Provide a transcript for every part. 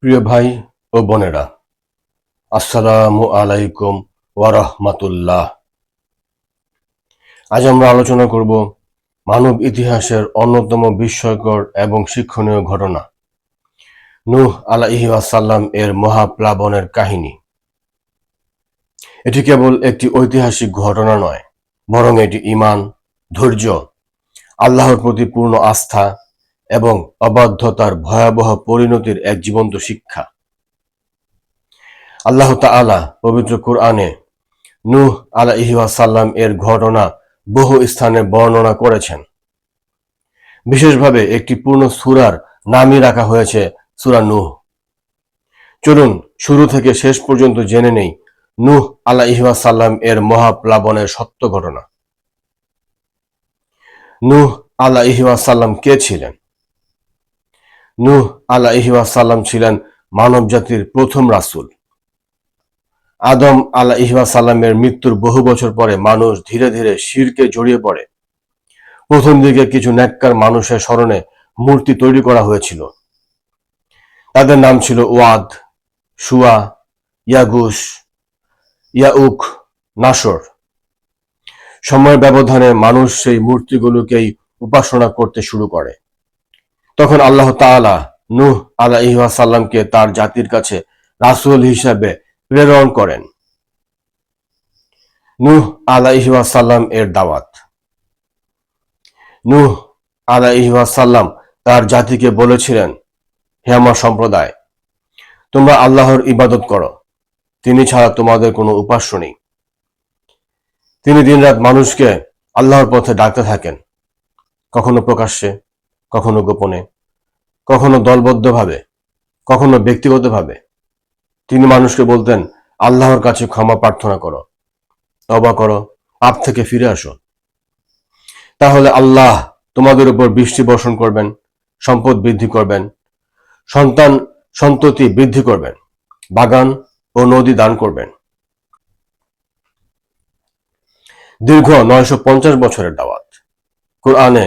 প্রিয় ভাই ও বোনেরা, আসসালামু আলাইকুম ওয়া রাহমাতুল্লাহ। আজ আমরা আলোচনা করব মানব ইতিহাসের অন্যতম বিস্ময়কর এবং শিক্ষণীয় ঘটনা নূহ আলাইহি ওয়াসাল্লাম এর মহাপ্লাবনের কাহিনী। এটি কেবল একটি ঐতিহাসিক ঘটনা নয়, বরং এটি ঈমান, ধৈর্য, আল্লাহর প্রতি পূর্ণ আস্থা এবং অবাধ্যতার ভয়াবহ পরিণতির এক জীবন্ত শিক্ষা। আল্লাহ তাআলা পবিত্র কুরআনে নূহ আলাইহি ওয়াসাল্লাম এর ঘটনা বহু স্থানে বর্ণনা করেছেন। বিশেষভাবে একটি পূর্ণ সূরার নামই রাখা হয়েছে সূরা নূহ। চলুন শুরু থেকে শেষ পর্যন্ত জেনে নেই নূহ আলাইহি ওয়াসাল্লাম এর মহাপ্লাবনের সত্য ঘটনা। নূহ আলাইহি ওয়াসাল্লাম কে ছিলেন? নূহ আলাইহি ওয়াসাল্লাম ছিলেন মানবজাতির প্রথম রাসূল। আদম আলাইহি ওয়াসাল্লামের মৃত্যুর বহু বছর পরে মানুষ ধীরে ধীরে শিরকে জড়িয়ে পড়ে। প্রথম দিকে কিছু নেককার মানুষের স্মরণে মূর্তি তৈরি করা হয়েছিল। তাদের নাম ছিল ওয়াদ, সুয়া, ইয়াগুস, ইয়াউক, নাসর। সময়ের ব্যবধানে মানুষ সেই মূর্তিগুলোকেই উপাসনা করতে শুরু করে। তখন আল্লাহ তাআলা নূহ আলাইহি ওয়াসাল্লামকে তার জাতির কাছে রাসূল হিসাবে প্রেরণ করেন। নূহ আলাইহি ওয়াসাল্লাম এর দাওয়াত। নূহ আলাইহি ওয়াসাল্লাম তার জাতিকে বলেছিলেন, হে আমার সম্প্রদায়, তোমরা আল্লাহর ইবাদত করো, তিনি ছাড়া তোমাদের কোনো উপাস্য নেই। তিনি দিনরাত মানুষকে আল্লাহর পথে ডাকতে থাকেন, কখনো প্রকাশ্যে, কখনো গোপনে, কখনো দলবদ্ধভাবে, কখনো ব্যক্তিগতভাবে। তিনি মানুষকে বলতেন, আল্লাহর কাছে ক্ষমা প্রার্থনা করো, তওবা করো, পাপ থেকে ফিরে আসো। তাহলে আল্লাহ তোমাদের উপর বৃষ্টি বর্ষণ করবেন, সম্পদ বৃদ্ধি করবেন, সন্তান সন্ততি বৃদ্ধি করবেন, বাগান ও নদী দান করবেন। দীর্ঘ 950 বছরের দাওয়াত। কুরআনে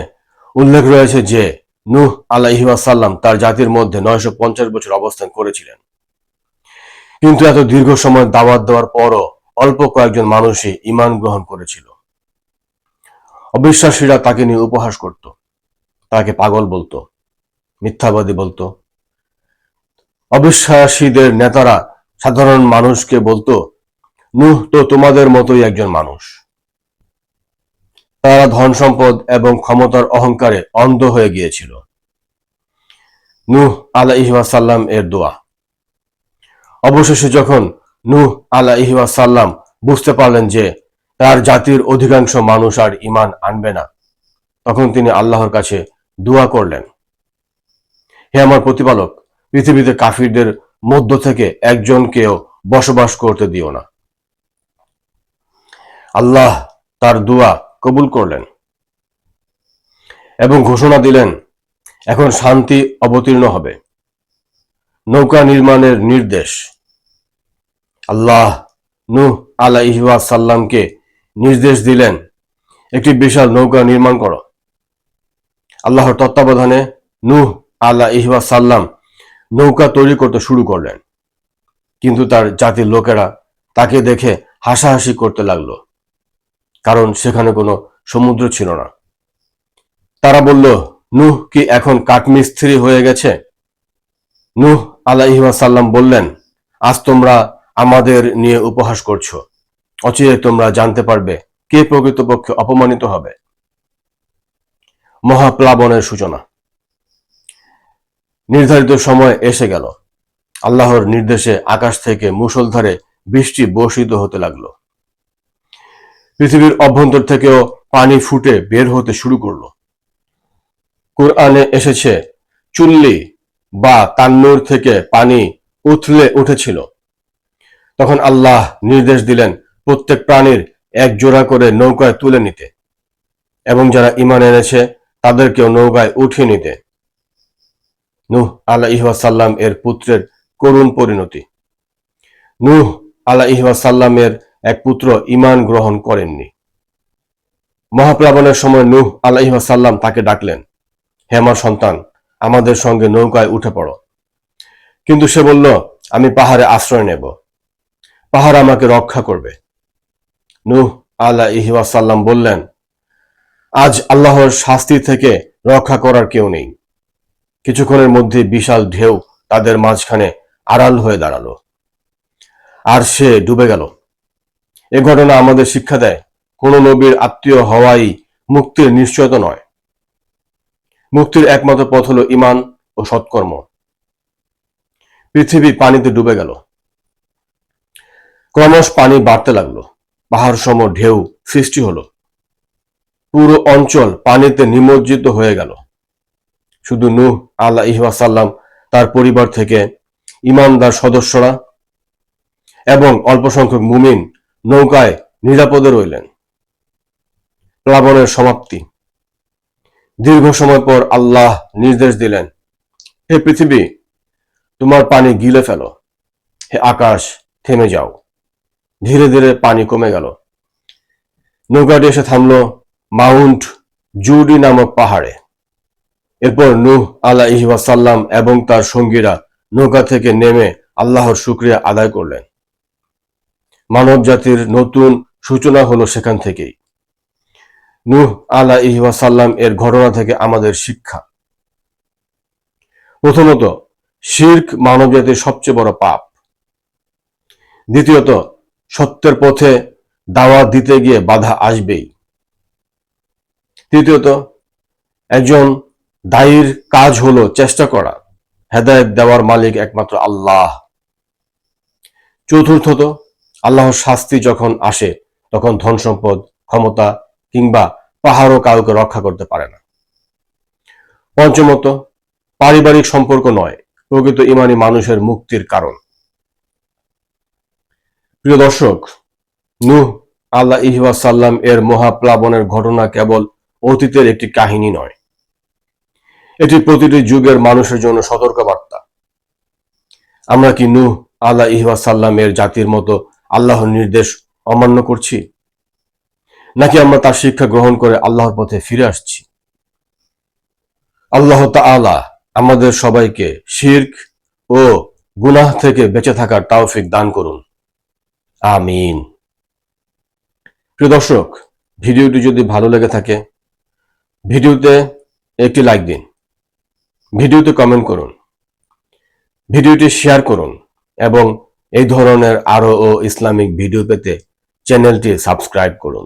উল্লেখ রয়েছে যে নূহ আলাইহি ওয়াসাল্লাম তার জাতির মধ্যে 950 বছর অবস্থান করেছিলেন। কিন্তু এত দীর্ঘ সময় দাওয়াত দেওয়ার পরও অল্প কয়েকজন মানুষই ঈমান গ্রহণ করেছিল। অবিশ্বাসীরা তাকে নিয়ে উপহাস করত, তাকে পাগল বলতো, মিথ্যাবাদী বলতো। অবিশ্বাসীদের নেতারা সাধারণ মানুষকে বলতো, নূহ তো তোমাদের মতোই একজন মানুষ। তারা ধন সম্পদ এবং ক্ষমতার অহংকারে অন্ধ হয়ে গিয়েছিল। নূহ আলাইহি ওয়াসাল্লাম এর দোয়া। অবশেষে যখন নূহ আলাইহি ওয়াসাল্লাম বুঝতে পারলেন যে তার জাতির অধিকাংশ মানুষ আর ঈমান আনবে না, তখন তিনি আল্লাহর কাছে দোয়া করলেন, হে আমার প্রতিপালক, পৃথিবীতে কাফিরদের মধ্য থেকে একজনকেও বসবাস করতে দিও না। আল্লাহ তার দোয়া কবুল করলেন এবং ঘোষণা দিলেন, এখন শান্তি অবতীর্ণ হবে। নৌকা নির্মাণের নির্দেশ। আল্লাহ নূহ আলাইহি ওয়াসাল্লামকে নির্দেশ দিলেন, একটি বিশাল নৌকা নির্মাণ করো। আল্লাহর তত্ত্বাবধানে নূহ আলাইহি ওয়াসাল্লাম নৌকা তৈরি করতে শুরু করলেন। কিন্তু তার জাতির লোকেরা তাকে দেখে হাসাহাসি করতে লাগলো, কারণ সেখানে কোনো সমুদ্র ছিল না। তারা বলল, নূহ কি এখন কাঠমিস্ত্রি হয়ে গেছে? নূহ আলাইহি ওয়াসাল্লাম বললেন, আজ তোমরা আমাদের নিয়ে উপহাস করছো, অচিরে তোমরা জানতে পারবে কে প্রকৃতপক্ষে অপমানিত হবে। মহাপ্লাবনের সূচনা। নির্ধারিত সময় এসে গেল। আল্লাহর নির্দেশে আকাশ থেকে মুষলধারে বৃষ্টি বর্ষিত হতে লাগলো। পৃথিবীর অভ্যন্তর থেকেও পানি ফুটে বের হতে শুরু করলো। কুরআনে এসেছে, চুল্লি বা তান্নুর থেকে পানি উথলে উঠেছিল। তখন আল্লাহ নির্দেশ দিলেন প্রত্যেক প্রাণীর এক জোড়া করে নৌকায় তুলে নিতে এবং যারা ঈমান এনেছে তাদেরকেও নৌকায় উঠিয়ে নিতে। নূহ আলাইহি ওয়াসাল্লাম এর পুত্রের করুণ পরিণতি। নূহ আলাইহি ওয়াসাল্লামের এক পুত্র ঈমান গ্রহণ করেননি। মহাপ্লাবনের সময় নূহ আলাইহি ওয়াসাল্লাম তাকে ডাকলেন, হে আমার সন্তান, আমাদের সঙ্গে নৌকায় উঠে পড়ো। কিন্তু সে বলল, আমি পাহাড়ে আশ্রয় নেব, পাহাড় আমাকে রক্ষা করবে। নূহ আলাইহি ওয়াসাল্লাম বললেন, আজ আল্লাহর শাস্তি থেকে রক্ষা করার কেউ নেই। কিছুক্ষণের মধ্যে বিশাল ঢেউ তাদের মাঝখানে আড়াল হয়ে দাঁড়ালো, আর সে ডুবে গেল। এ ঘটনা আমাদের শিক্ষা দেয়, কোন নবীর আত্মীয় হওয়াই মুক্তির নিশ্চয়তা নয়। মুক্তির একমাত্র পথ হলো ঈমান ও সৎকর্ম। পৃথিবী পানিতে ডুবে গেল। ক্রমশ পানি বাড়তে লাগলো, পাহাড় সম ঢেউ সৃষ্টি হলো, পুরো অঞ্চল পানিতে নিমজ্জিত হয়ে গেল। শুধু নূহ আলাইহি ওয়াসাল্লাম, তার পরিবার থেকে ঈমানদার সদস্যরা এবং অল্প সংখ্যক মুমিন নৌকায় নিরাপদে রইলেন। প্লাবনের সমাপ্তি। দীর্ঘ সময় পর আল্লাহ নির্দেশ দিলেন, হে পৃথিবী, তোমার পানি গিলে ফেলো, হে আকাশ, থেমে যাও। ধীরে ধীরে পানি কমে গেল। নৌকাটি এসে থামল মাউন্ট জুডি নামক পাহাড়ে। এরপর নূহ আলাইহি ওয়াসাল্লাম এবং তার সঙ্গীরা নৌকা থেকে নেমে আল্লাহর শুকরিয়া আদায় করলেন। মানব জাতির নতুন সূচনা হলো সেখান থেকেই। নূহ আলাইহি ওয়াসাল্লাম এর ঘটনা থেকে আমাদের শিক্ষা। প্রথমত, শিরক মানব জাতির সবচেয়ে বড় পাপ। দ্বিতীয়ত, সত্যের পথে দাওয়াত দিতে গিয়ে বাধা আসবেই। তৃতীয়ত, একজন দায়ীর কাজ হলো চেষ্টা করা, হেদায়েত দেওয়ার মালিক একমাত্র আল্লাহ। চতুর্থত, আল্লাহর শাস্তি যখন আসে তখন ধন সম্পদ, ক্ষমতা কিংবা পাহাড়ও কাউকে রক্ষা করতে পারে না। পঞ্চমত, পারিবারিক সম্পর্ক নয়, প্রকৃত ঈমানী মানুষের মুক্তির কারণ। প্রিয় দর্শক, নূহ আলাইহি ওয়াসাল্লাম এর মহাপ্লাবনের ঘটনা কেবল অতীতের একটি কাহিনী নয়, এটি প্রতিটি যুগের মানুষের জন্য সতর্কবার্তা। আমরা কি নূহ আলাইহি ওয়াসাল্লাম এর জাতির মতো আল্লাহর নির্দেশ অমান্য করছি, নাকি আমরা তার শিক্ষা গ্রহণ করে আল্লাহর পথে ফিরে আসছি? আল্লাহ তাআলা আমাদের সবাইকে শিরক ও গুনাহ থেকে বেঁচে থাকার তৌফিক দান করুন, আমিন। প্রিয় দর্শক, ভিডিওটি যদি ভালো লেগে থাকে, ভিডিওতে একটি লাইক দিন, ভিডিওতে কমেন্ট করুন, ভিডিওটি শেয়ার করুন এবং এই ধরনের আরো ইসলামিক ভিডিও পেতে চ্যানেলটি সাবস্ক্রাইব করুন।